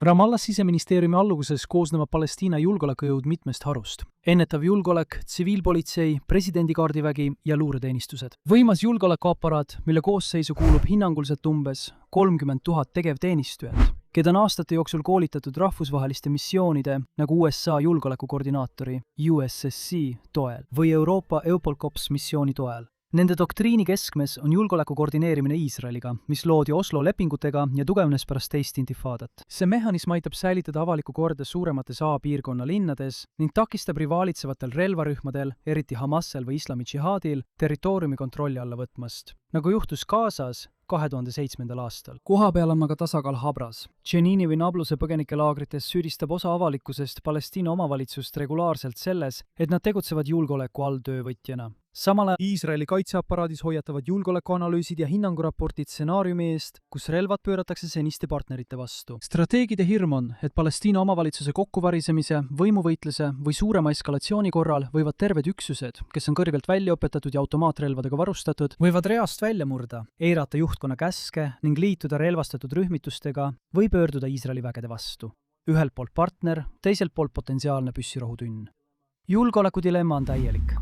Ramallas siseministeeriumi alluvuses koosneva Palestiina julgeolekujõud mitmest harust. Ennetav julgeolek, tsiviilpolitsei, presidendikaardivägi ja luureteenistused. Võimas julgeolekuaparaat, mille koosseisu kuulub hinnanguliselt umbes 30 000 tegevteenistujat, keda on aastate jooksul koolitatud rahvusvaheliste missioonide nagu USA julgeolekukoordinaatori USSC toel või Euroopa EUPOL COPS missiooni toel. Nende doktriini keskmes on julgeoleku koordineerimine Iisraeliga, mis loodi Oslo lepingutega ja tugevnes pärast teist intifaadat. See mehhanism aitab säilitada avalikku korda suuremates A-piirkonna linnades ning takistab rivaalitsevatel relvarühmadel, eriti Hamasel või Islami džihaadil, territooriumi kontrolli alla võtmast, nagu juhtus Gazas 2007. aastal. Kohapeal on aga tasakaal habras. Dženini või Nabluse põgenikelaagrites süüdistab osa avalikkusest Palestiina omavalitsust regulaarselt selles, et nad tegutsevad julgeoleku alltöövõtjana. Samal ajal Iisraeli kaitseaparaadis hoiatavad julgeolekuanalüüsid ja hinnanguraportid stsenaariumi eest, kus relvad pööratakse seniste partnerite vastu. Strateegide hirm on, et Palestiina omavalitsuse kokkuvarisemise, võimuvõitluse või suurema eskalatsiooni korral võivad terved üksused, kes on kõrgelt välja õpetatud ja automaatrelvadega varustatud, võivad reast välja murda, eirata juhtkonna käske ning liituda relvastatud rühmitustega või pöörduda Iisraeli vägede vastu. Ühelt poolt partner, teiselt poolt potentsiaalne püssirohutünn. Julgeolekudilemma on täielik.